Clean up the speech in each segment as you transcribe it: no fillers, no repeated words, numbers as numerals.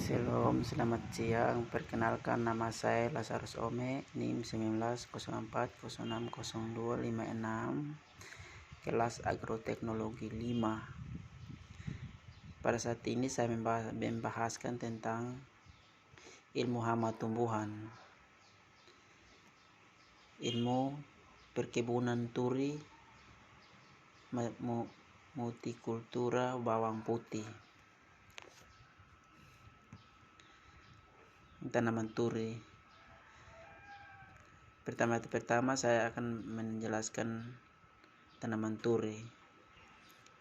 Shalom, selamat siang. Perkenalkan, nama saya Lazarus Ome, NIM 1904060256, kelas Agroteknologi 5. Pada saat ini saya membahaskan tentang ilmu hama tumbuhan, ilmu perkebunan turi, multikultura bawang putih, tanaman turi. Pertama saya akan menjelaskan tanaman turi.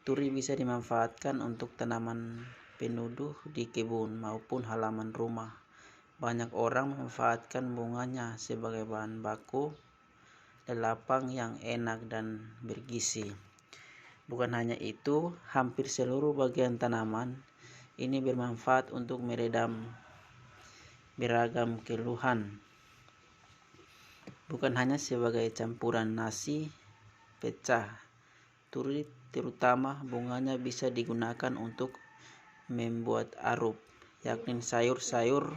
Turi bisa dimanfaatkan untuk tanaman penuduh di kebun maupun halaman rumah. Banyak orang memanfaatkan bunganya sebagai bahan baku lelapang yang enak dan bergizi. Bukan hanya itu, hampir seluruh bagian tanaman ini bermanfaat untuk meredam beragam keluhan. Bukan hanya sebagai campuran nasi pecah, turi terutama bunganya bisa digunakan untuk membuat arup, yakni sayur-sayur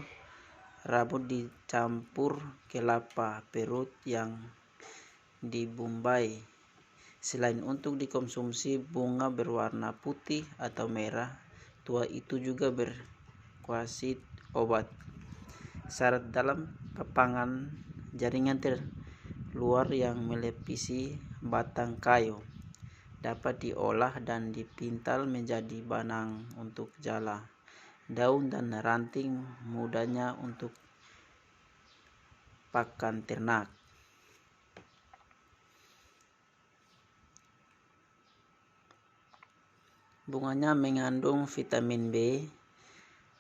rabut dicampur kelapa parut yang dibumbai. Selain untuk dikonsumsi, bunga berwarna putih atau merah tua itu juga berkhasiat obat. Syarat dalam papangan jaringan terluar yang melepisi batang kayu dapat diolah dan dipintal menjadi benang untuk jala, daun dan ranting mudanya untuk pakan ternak. Bunganya mengandung vitamin B.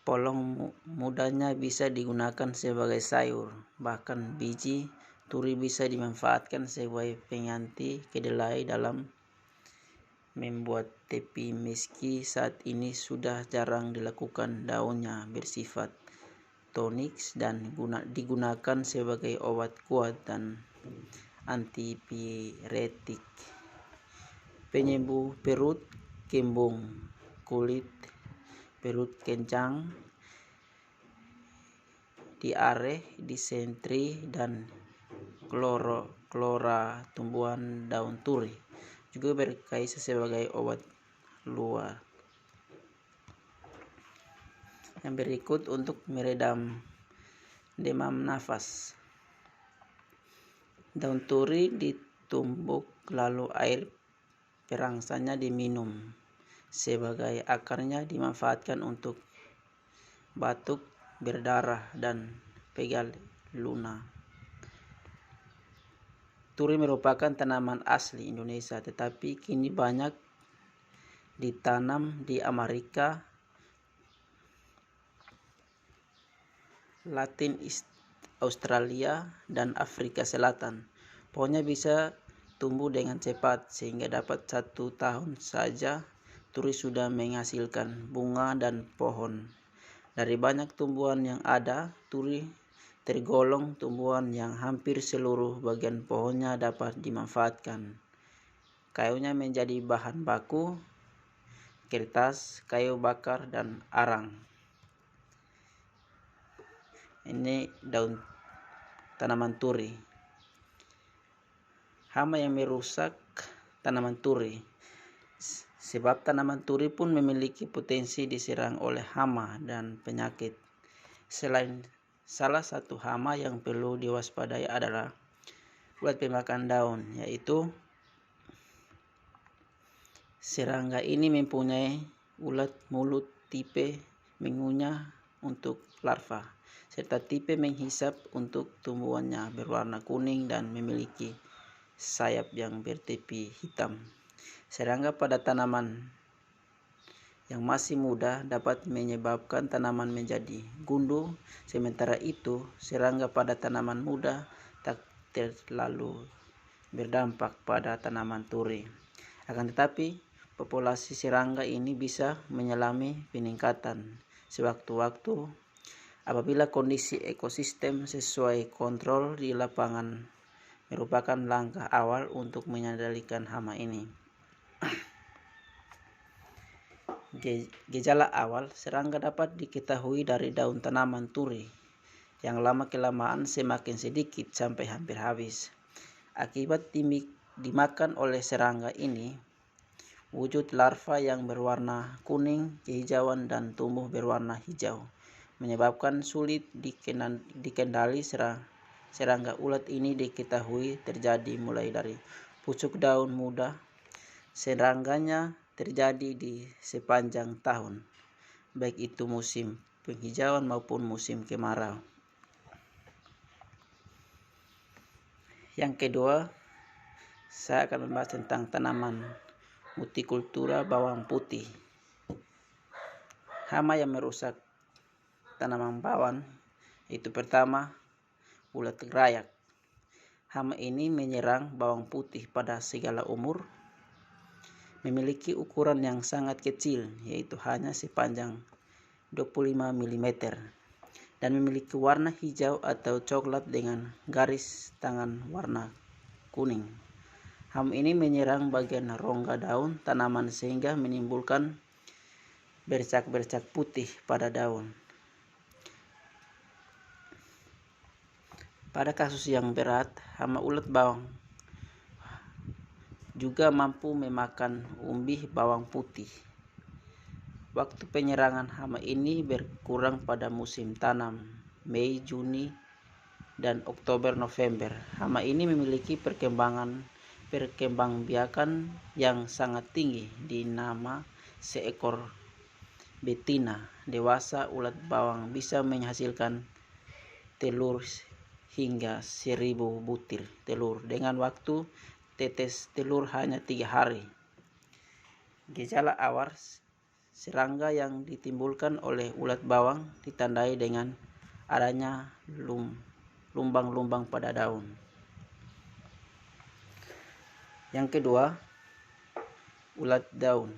Polong mudanya bisa digunakan sebagai sayur. Bahkan biji turi bisa dimanfaatkan sebagai pengganti kedelai dalam membuat tepi, meski saat ini sudah jarang dilakukan. Daunnya bersifat tonik dan digunakan sebagai obat kuat dan antipiretik, penyembuh perut kembung, kulit perut kencang, diare, disentri, dan klora. Tumbuhan daun turi juga berkhasiat sebagai obat luar. Yang berikut untuk meredam demam nafas. Daun turi ditumbuk lalu air perangsanya diminum. Sebagai akarnya dimanfaatkan untuk batuk, berdarah, dan pegal lunak. Turi merupakan tanaman asli Indonesia, tetapi kini banyak ditanam di Amerika, Latin Australia, dan Afrika Selatan. Pohonnya bisa tumbuh dengan cepat sehingga dapat 1 tahun saja turi sudah menghasilkan bunga dan pohon. Dari banyak tumbuhan yang ada, turi tergolong tumbuhan yang hampir seluruh bagian pohonnya dapat dimanfaatkan. Kayunya menjadi bahan baku kertas, kayu bakar, dan arang. Ini daun tanaman turi. Hama yang merusak tanaman turi. Sebab tanaman turi pun memiliki potensi diserang oleh hama dan penyakit. Salah satu hama yang perlu diwaspadai adalah ulat pemakan daun, yaitu serangga ini mempunyai ulat mulut tipe mengunyah untuk larva, serta tipe menghisap untuk tumbuhannya, berwarna kuning dan memiliki sayap yang bertepi hitam. Serangga pada tanaman yang masih muda dapat menyebabkan tanaman menjadi gundul, sementara itu serangga pada tanaman muda tak terlalu berdampak pada tanaman turi. Akan tetapi, populasi serangga ini bisa mengalami peningkatan sewaktu-waktu apabila kondisi ekosistem sesuai kontrol di lapangan merupakan langkah awal untuk mengendalikan hama ini. Gejala awal serangga dapat diketahui dari daun tanaman turi yang lama-kelamaan semakin sedikit sampai hampir habis. Akibat dimakan oleh serangga ini, wujud larva yang berwarna kuning, kehijauan, dan tumbuh berwarna hijau, menyebabkan sulit dikendali. Serangga ulat ini diketahui terjadi mulai dari pucuk daun muda. Serangganya terjadi di sepanjang tahun, baik itu musim penghijauan maupun musim kemarau. Yang kedua, saya akan membahas tentang tanaman multikultura bawang putih. Hama yang merusak tanaman bawang itu pertama, ulat rayak. Hama ini menyerang bawang putih pada segala umur, memiliki ukuran yang sangat kecil, yaitu hanya sepanjang 25 mm, dan memiliki warna hijau atau coklat dengan garis tangan warna kuning. Hama ini menyerang bagian rongga daun tanaman sehingga menimbulkan bercak-bercak putih pada daun. Pada kasus yang berat, hama ulat bawang juga mampu memakan umbi bawang putih. Waktu penyerangan hama ini berkurang pada musim tanam, Mei, Juni, dan Oktober, November. Hama ini memiliki perkembangbiakan yang sangat tinggi. Di nama seekor betina dewasa ulat bawang bisa menghasilkan telur hingga 1000 butir telur dengan waktu tetes telur hanya 3 hari. Gejala awal serangga yang ditimbulkan oleh ulat bawang ditandai dengan adanya lumbang-lumbang pada daun. Yang kedua, ulat daun.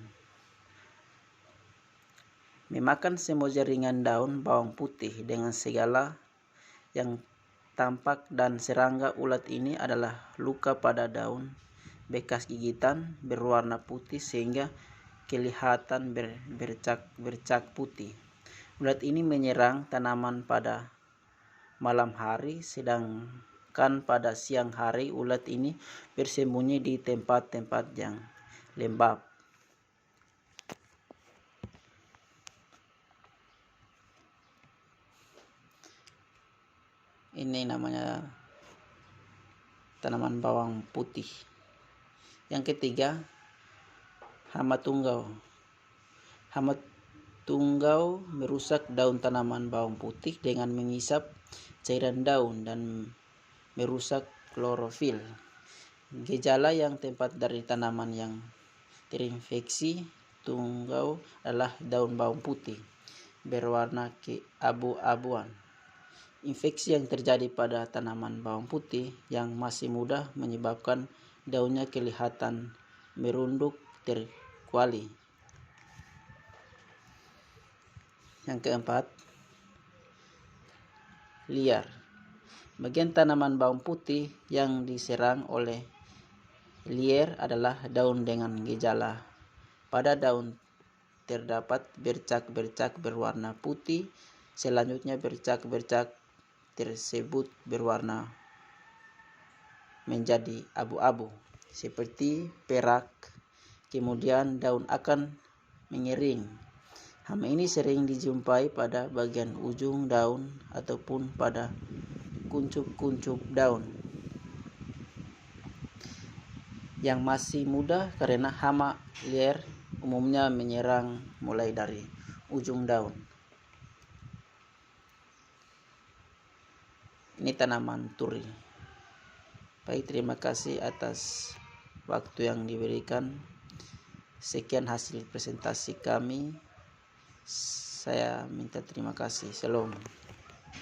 Memakan semua jaringan daun bawang putih dengan segala yang tampak, dan serangga ulat ini adalah luka pada daun, bekas gigitan berwarna putih sehingga kelihatan bercak putih. Ulat ini menyerang tanaman pada malam hari, sedangkan pada siang hari ulat ini bersembunyi di tempat-tempat yang lembab. Ini namanya tanaman bawang putih. Yang ketiga, hama tunggau. Hama tunggau merusak daun tanaman bawang putih dengan mengisap cairan daun dan merusak klorofil. Gejala yang tempat dari tanaman yang terinfeksi tunggau adalah daun bawang putih berwarna keabu-abuan. Infeksi yang terjadi pada tanaman bawang putih yang masih muda menyebabkan daunnya kelihatan merunduk terkuali. Yang keempat, liar. Bagian tanaman bawang putih yang diserang oleh liar adalah daun dengan gejala. Pada daun terdapat bercak-bercak berwarna putih. Selanjutnya bercak-bercak tersebut berwarna menjadi abu-abu seperti perak. Kemudian daun akan mengering. Hama ini sering dijumpai pada bagian ujung daun ataupun pada kuncup-kuncup daun yang masih muda, karena hama liar umumnya menyerang mulai dari ujung daun. Ini tanaman turi. Baik, terima kasih atas waktu yang diberikan. Sekian hasil presentasi kami. Saya minta terima kasih. Shalom.